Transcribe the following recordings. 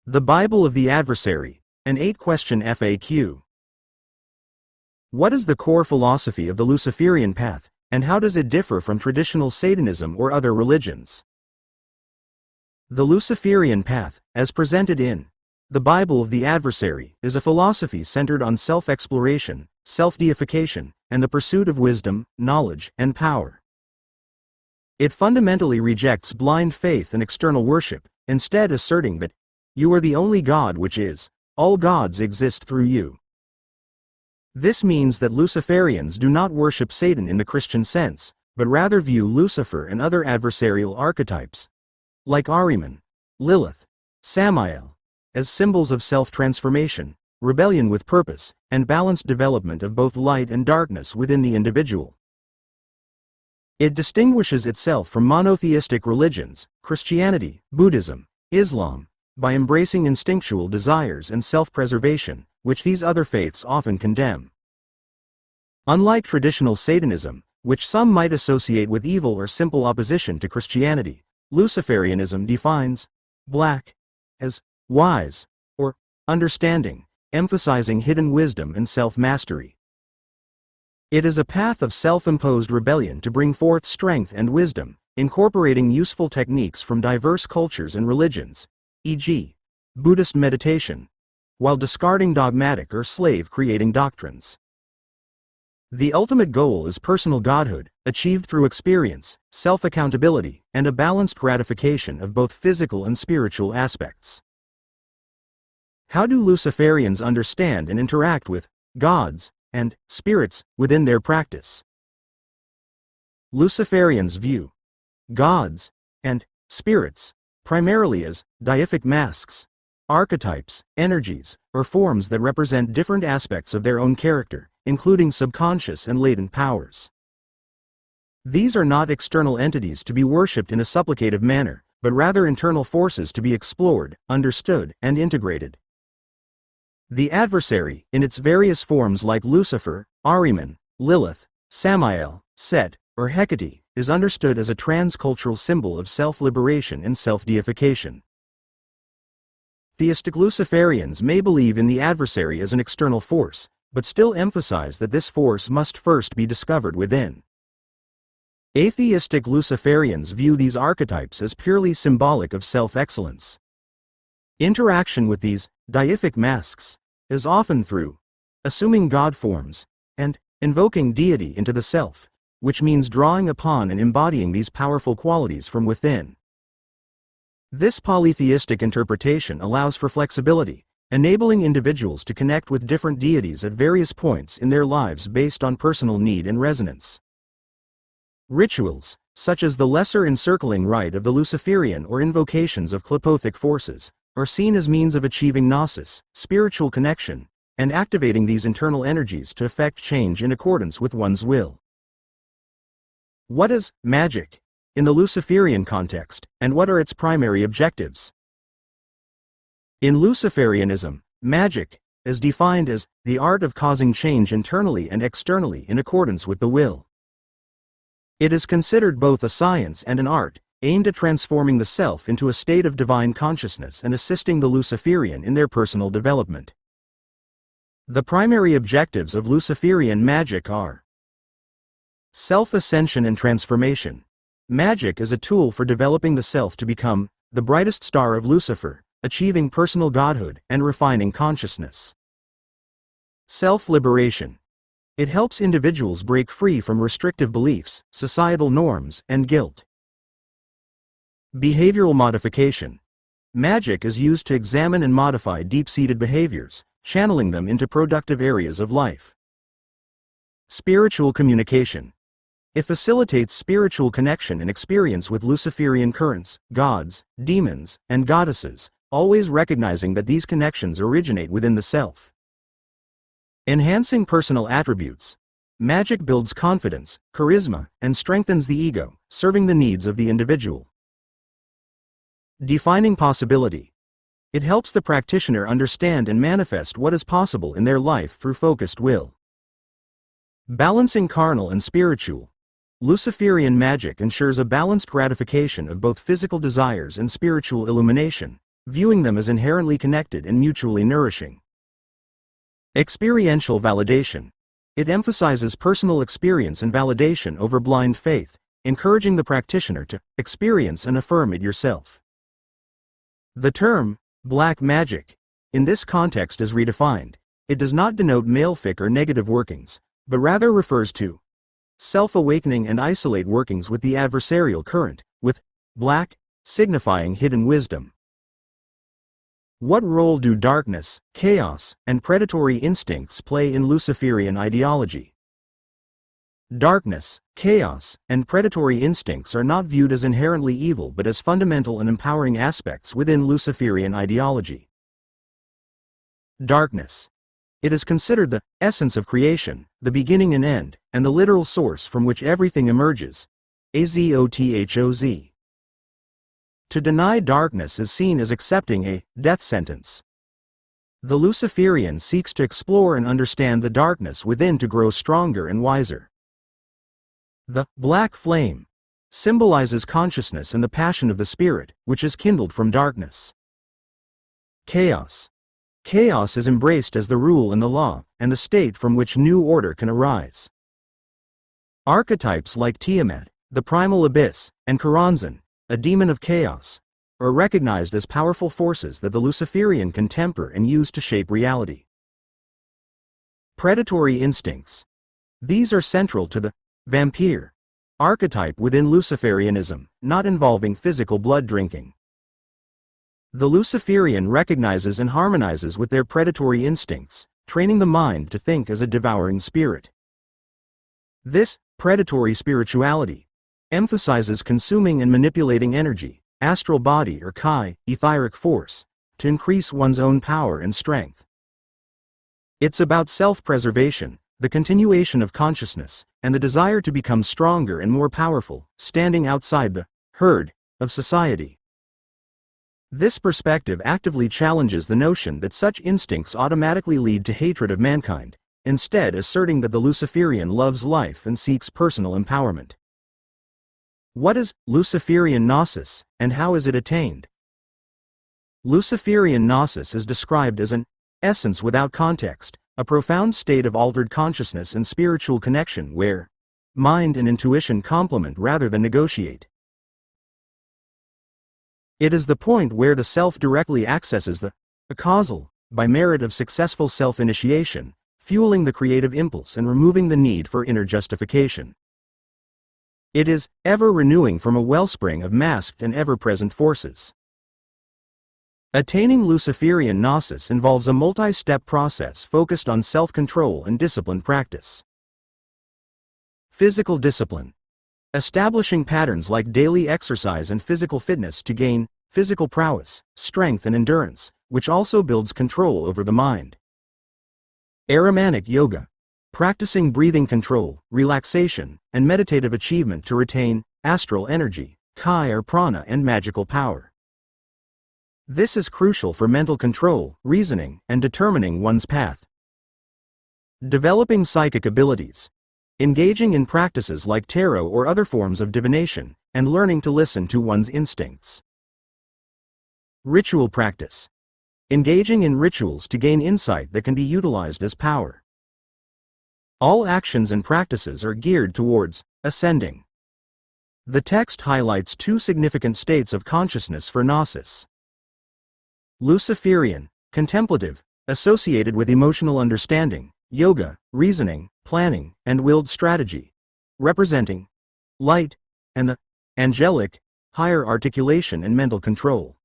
The Bible of the Adversary, an 8-question FAQ. What is the core philosophy of the Luciferian path, and how does it differ from traditional Satanism or other religions? The Luciferian path, as presented in the Bible of the Adversary, is a philosophy centered on self-exploration, self-deification, and the pursuit of wisdom, knowledge, and power. It fundamentally rejects blind faith and external worship, instead asserting that you are the only God, which is, all gods exist through you. This means that Luciferians do not worship Satan in the Christian sense, but rather view Lucifer and other adversarial archetypes, like Ahriman, Lilith, Samael, as symbols of self-transformation, rebellion with purpose, and balanced development of both light and darkness within the individual. It distinguishes itself from monotheistic religions, Christianity, Buddhism, Islam, by embracing instinctual desires and self-preservation, which these other faiths often condemn. Unlike traditional Satanism, which some might associate with evil or simple opposition to Christianity, Luciferianism defines black as wise or understanding, emphasizing hidden wisdom and self-mastery. It is a path of self-imposed rebellion to bring forth strength and wisdom, incorporating useful techniques from diverse cultures and religions, e.g., Buddhist meditation, while discarding dogmatic or slave-creating doctrines. The ultimate goal is personal godhood, achieved through experience, self-accountability, and a balanced gratification of both physical and spiritual aspects. How do Luciferians understand and interact with gods and spirits within their practice? Luciferians view gods and spirits primarily as deific masks, archetypes, energies, or forms that represent different aspects of their own character, including subconscious and latent powers. These are not external entities to be worshipped in a supplicative manner, but rather internal forces to be explored, understood, and integrated. The adversary, in its various forms like Lucifer, Ahriman, Lilith, Samael, Set, or Hecate, is understood as a transcultural symbol of self-liberation and self-deification. Theistic Luciferians may believe in the adversary as an external force, but still emphasize that this force must first be discovered within. Atheistic Luciferians view these archetypes as purely symbolic of self-excellence. Interaction with these deific masks is often through assuming God forms and invoking deity into the self, which means drawing upon and embodying these powerful qualities from within. This polytheistic interpretation allows for flexibility, enabling individuals to connect with different deities at various points in their lives based on personal need and resonance. Rituals, such as the lesser encircling rite of the Luciferian or invocations of clepothic forces, are seen as means of achieving nosis, spiritual connection, and activating these internal energies to effect change in accordance with one's will. What is magic in the Luciferian context, and what are its primary objectives? In Luciferianism, magic is defined as the art of causing change internally and externally in accordance with the will. It is considered both a science and an art, aimed at transforming the self into a state of divine consciousness and assisting the Luciferian in their personal development. The primary objectives of Luciferian magic are self-ascension and transformation. Magic is a tool for developing the self to become the brightest star of Lucifer, achieving personal godhood and refining consciousness. Self-liberation. It helps individuals break free from restrictive beliefs, societal norms, and guilt. Behavioral modification. Magic is used to examine and modify deep-seated behaviors, channeling them into productive areas of life. Spiritual communication. It facilitates spiritual connection and experience with Luciferian currents, gods, demons, and goddesses, always recognizing that these connections originate within the self. Enhancing personal attributes. Magic builds confidence, charisma, and strengthens the ego, serving the needs of the individual. Defining possibility. It helps the practitioner understand and manifest what is possible in their life through focused will. Balancing carnal and spiritual. Luciferian magic ensures a balanced gratification of both physical desires and spiritual illumination, viewing them as inherently connected and mutually nourishing. Experiential validation. It emphasizes personal experience and validation over blind faith, encouraging the practitioner to experience and affirm it yourself. The term, black magic, in this context is redefined. It does not denote malefic or negative workings, but rather refers to self-awakening and isolate workings with the adversarial current, with black signifying hidden wisdom. What role do darkness, chaos, and predatory instincts play in Luciferian ideology? Darkness, chaos, and predatory instincts are not viewed as inherently evil but as fundamental and empowering aspects within Luciferian ideology. Darkness. It is considered the essence of creation, the beginning and end, and the literal source from which everything emerges. Azothoth. To deny darkness is seen as accepting a death sentence. The Luciferian seeks to explore and understand the darkness within to grow stronger and wiser. The black flame symbolizes consciousness and the passion of the spirit, which is kindled from darkness. Chaos. Chaos is embraced as the rule and the law, and the state from which new order can arise. Archetypes like Tiamat, the primal abyss, and Karanzan, a demon of chaos, are recognized as powerful forces that the Luciferian can temper and use to shape reality. Predatory instincts. These are central to the vampire archetype within Luciferianism, not involving physical blood drinking. The Luciferian recognizes and harmonizes with their predatory instincts, training the mind to think as a devouring spirit. This predatory spirituality emphasizes consuming and manipulating energy, astral body or chi, etheric force, to increase one's own power and strength. It's about self-preservation, the continuation of consciousness, and the desire to become stronger and more powerful, standing outside the herd of society. This perspective actively challenges the notion that such instincts automatically lead to hatred of mankind, instead asserting that the Luciferian loves life and seeks personal empowerment. What is Luciferian nosis, and how is it attained? Luciferian nosis is described as an essence without context, a profound state of altered consciousness and spiritual connection where mind and intuition complement rather than negotiate. It is the point where the self directly accesses the causal, by merit of successful self-initiation, fueling the creative impulse and removing the need for inner justification. It is ever renewing from a wellspring of masked and ever-present forces. Attaining Luciferian nosis involves a multi-step process focused on self-control and disciplined practice. Physical discipline. Establishing patterns like daily exercise and physical fitness to gain physical prowess, strength and endurance, which also builds control over the mind. Aramanic yoga. Practicing breathing control, relaxation, and meditative achievement to retain astral energy, chi or prana and magical power. This is crucial for mental control, reasoning, and determining one's path. Developing psychic abilities. Engaging in practices like tarot or other forms of divination, and learning to listen to one's instincts. Ritual practice. Engaging in rituals to gain insight that can be utilized as power. All actions and practices are geared towards ascending. The text highlights two significant states of consciousness for nosis. Luciferian, contemplative, associated with emotional understanding, yoga, reasoning, planning, and willed strategy, representing light, and the angelic, higher articulation and mental control.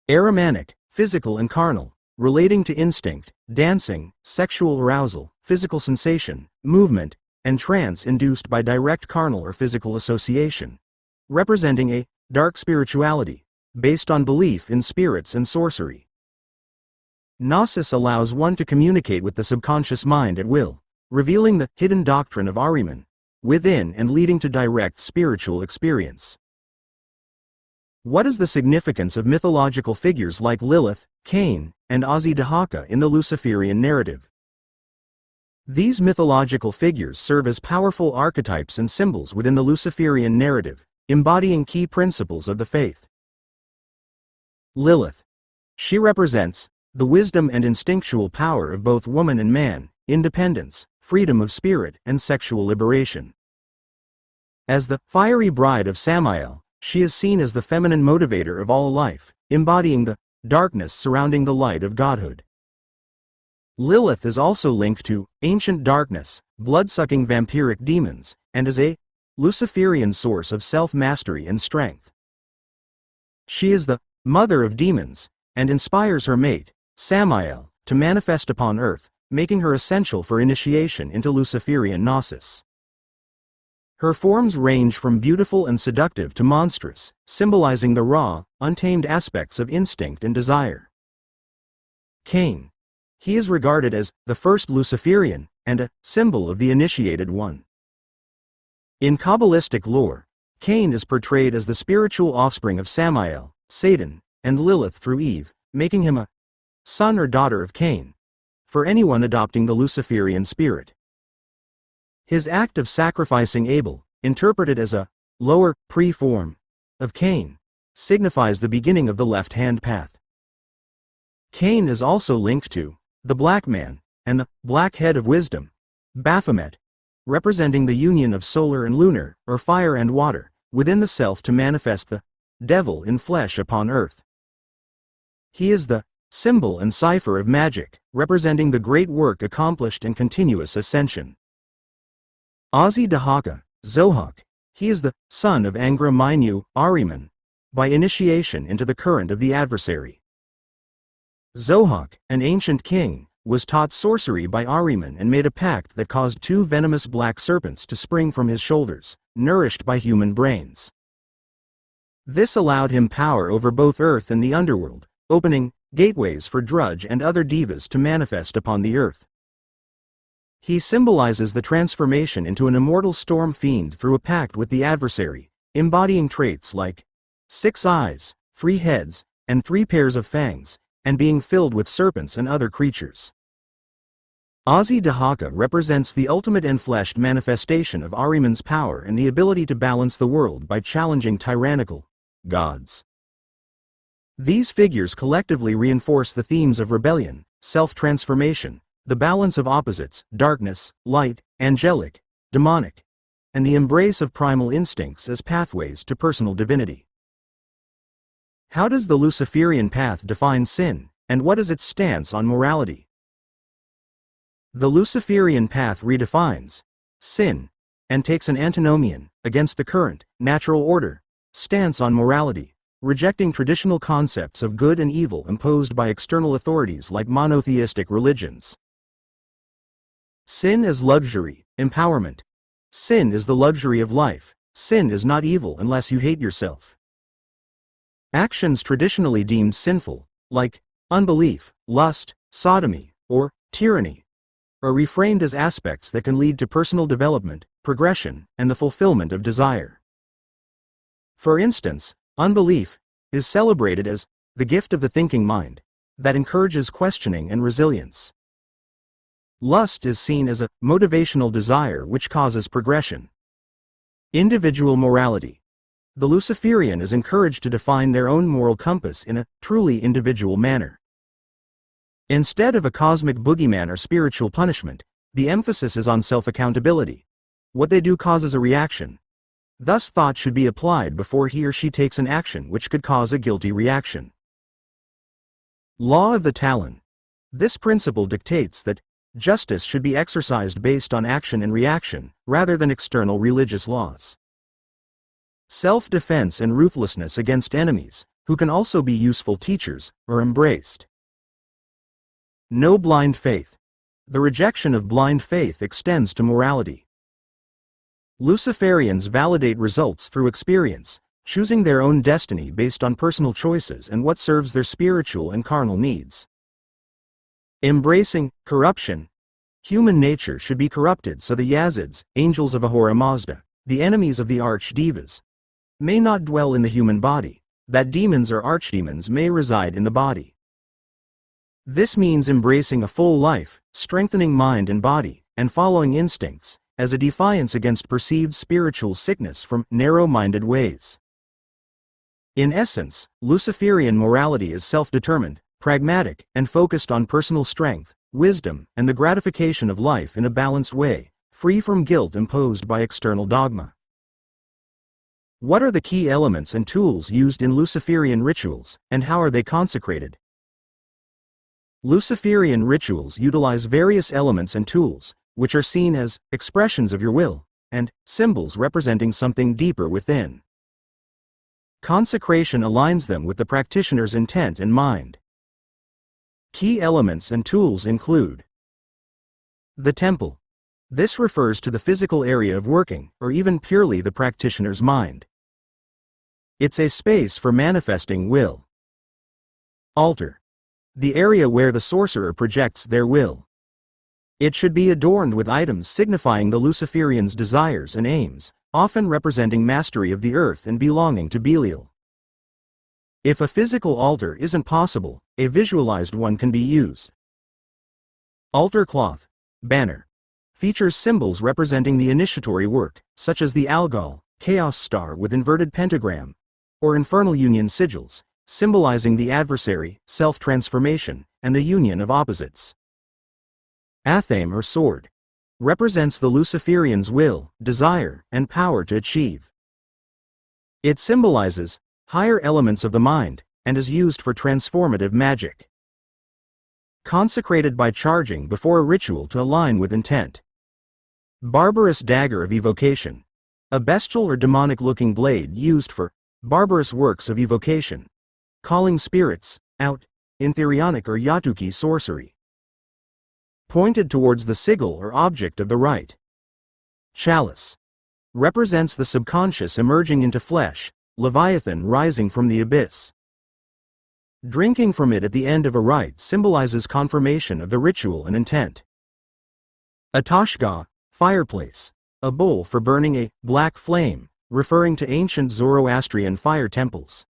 Aramanic, physical and carnal, relating to instinct, dancing, sexual arousal, physical sensation, movement, and trance induced by direct carnal or physical association, representing a dark spirituality, based on belief in spirits and sorcery. Nosis allows one to communicate with the subconscious mind at will, revealing the hidden doctrine of Ahriman within and leading to direct spiritual experience. What is the significance of mythological figures like Lilith, Cain, and Azhi Dahaka in the Luciferian narrative? These mythological figures serve as powerful archetypes and symbols within the Luciferian narrative, embodying key principles of the faith. Lilith. She represents the wisdom and instinctual power of both woman and man, independence, freedom of spirit, and sexual liberation. As the fiery bride of Samael, she is seen as the feminine motivator of all life, embodying the darkness surrounding the light of godhood. Lilith is also linked to ancient darkness, blood-sucking vampiric demons, and is a Luciferian source of self-mastery and strength. She is the mother of demons, and inspires her mate, Samael, to manifest upon earth, making her essential for initiation into Luciferian nosis. Her forms range from beautiful and seductive to monstrous, symbolizing the raw, untamed aspects of instinct and desire. Cain. He is regarded as the first Luciferian, and a symbol of the initiated one. In Kabbalistic lore, Cain is portrayed as the spiritual offspring of Samael, Satan, and Lilith through Eve, making him a son or daughter of Cain, for anyone adopting the Luciferian spirit. His act of sacrificing Abel, interpreted as a lower pre-form of Cain, signifies the beginning of the left-hand path. Cain is also linked to the black man, and the black head of wisdom, Baphomet, representing the union of solar and lunar, or fire and water, within the self to manifest the devil in flesh upon earth. He is the symbol and cipher of Magick, representing the great work accomplished and continuous ascension. Azhi Dahaka, Zohak. He is the son of Angra Mainyu, Ahriman, by initiation into the current of the Adversary. Zohak, an ancient king, was taught sorcery by Ahriman and made a pact that caused 2 venomous black serpents to spring from his shoulders, nourished by human brains. This allowed him power over both earth and the underworld, opening gateways for Drudge and other divas to manifest upon the earth. He symbolizes the transformation into an immortal storm fiend through a pact with the Adversary, embodying traits like 6 eyes, 3 heads, and 3 pairs of fangs, and being filled with serpents and other creatures. Azhi Dahaka represents the ultimate enfleshed manifestation of Ahriman's power and the ability to balance the world by challenging tyrannical gods. These figures collectively reinforce the themes of rebellion, self-transformation, the balance of opposites, darkness, light, angelic, demonic, and the embrace of primal instincts as pathways to personal divinity. How does the Luciferian path define sin, and what is its stance on morality? The Luciferian path redefines sin, and takes an antinomian, against the current, natural order, stance on morality, rejecting traditional concepts of good and evil imposed by external authorities like monotheistic religions. Sin as luxury, empowerment. Sin is the luxury of life. Sin is not evil unless you hate yourself. Actions traditionally deemed sinful, like unbelief, lust, sodomy, or tyranny, are reframed as aspects that can lead to personal development, progression, and the fulfillment of desire. For instance, unbelief is celebrated as the gift of the thinking mind that encourages questioning and resilience. Lust is seen as a motivational desire which causes progression. Individual morality. The Luciferian is encouraged to define their own moral compass in a truly individual manner. Instead of a cosmic boogeyman or spiritual punishment, the emphasis is on self-accountability. What they do causes a reaction. Thus thought should be applied before he or she takes an action which could cause a guilty reaction. Law of the Talon. This principle dictates that justice should be exercised based on action and reaction, rather than external religious laws. Self-defense and ruthlessness against enemies, who can also be useful teachers, are embraced. No blind faith. The rejection of blind faith extends to morality. Luciferians validate results through experience, choosing their own destiny based on personal choices and what serves their spiritual and carnal needs. Embracing corruption. Human nature should be corrupted so the Yazids, angels of Ahura Mazda, the enemies of the archdevas, may not dwell in the human body, that demons or archdemons may reside in the body. This means embracing a full life, strengthening mind and body, and following instincts, as a defiance against perceived spiritual sickness from narrow-minded ways. In essence, Luciferian morality is self-determined, pragmatic, and focused on personal strength, wisdom, and the gratification of life in a balanced way, free from guilt imposed by external dogma. What are the key elements and tools used in Luciferian rituals, and how are they consecrated? Luciferian rituals utilize various elements and tools, which are seen as expressions of your will, and symbols representing something deeper within. Consecration aligns them with the practitioner's intent and mind. Key elements and tools include the temple. This refers to the physical area of working, or even purely the practitioner's mind. It's a space for manifesting will. Altar. The area where the sorcerer projects their will. It should be adorned with items signifying the Luciferian's desires and aims, often representing mastery of the earth and belonging to Belial. If a physical altar isn't possible, a visualized one can be used. Altar cloth, banner, features symbols representing the initiatory work, such as the Algol, Chaos Star with inverted pentagram, or Infernal Union sigils, symbolizing the adversary, self-transformation, and the union of opposites. Athame or sword, represents the Luciferian's will, desire, and power to achieve. It symbolizes higher elements of the mind, and is used for transformative magic. Consecrated by charging before a ritual to align with intent. Barbarous dagger of evocation, a bestial or demonic-looking blade used for barbarous works of evocation, calling spirits out, in Therionic or Yatuki sorcery. Pointed towards the sigil or object of the rite. Chalice, represents the subconscious emerging into flesh, Leviathan rising from the abyss. Drinking from it at the end of a rite symbolizes confirmation of the ritual and intent. Atashga, fireplace, a bowl for burning a black flame, referring to ancient Zoroastrian fire temples.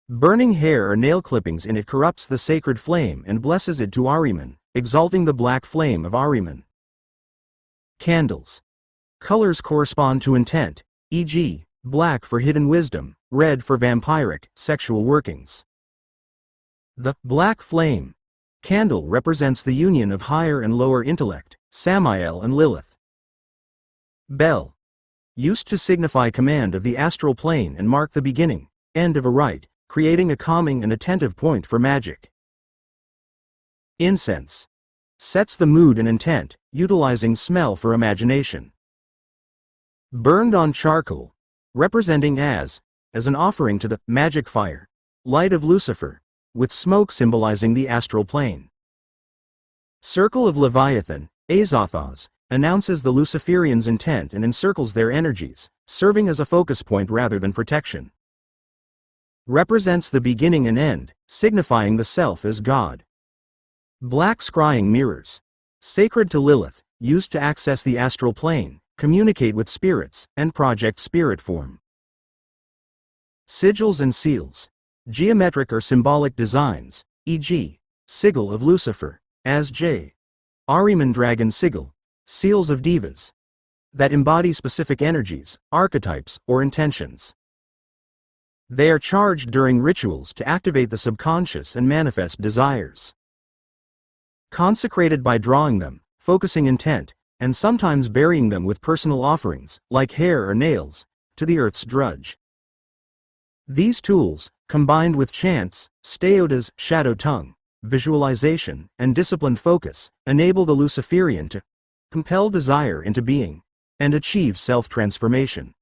Burning hair or nail clippings in it corrupts the sacred flame and blesses it to Ahriman, exalting the black flame of Ahriman. Candles. Colors correspond to intent, e.g., black for hidden wisdom, red for vampiric, sexual workings. The black flame candle represents the union of higher and lower intellect, Samael and Lilith. Bell. Used to signify command of the astral plane and mark the beginning, end of a rite, creating a calming and attentive point for magic. Incense. Sets the mood and intent, utilizing smell for imagination. Burned on charcoal, representing as an offering to the magic fire, light of Lucifer, with smoke symbolizing the astral plane. Circle of Leviathan, Azothos, announces the Luciferian's intent and encircles their energies, serving as a focus point rather than protection. Represents the beginning and end, signifying the self as God. Black scrying mirrors, sacred to Lilith, used to access the astral plane, communicate with spirits, and project spirit form. Sigils and seals, geometric or symbolic designs, e.g., sigil of Lucifer, Azhi, Ahriman dragon sigil, seals of divas, that embody specific energies, archetypes, or intentions. They are charged during rituals to activate the subconscious and manifest desires. Consecrated by drawing them, focusing intent, and sometimes burying them with personal offerings, like hair or nails, to the earth's drudge. These tools, combined with chants, steodas, shadow tongue, visualization, and disciplined focus, enable the Luciferian to compel desire into being and achieve self-transformation.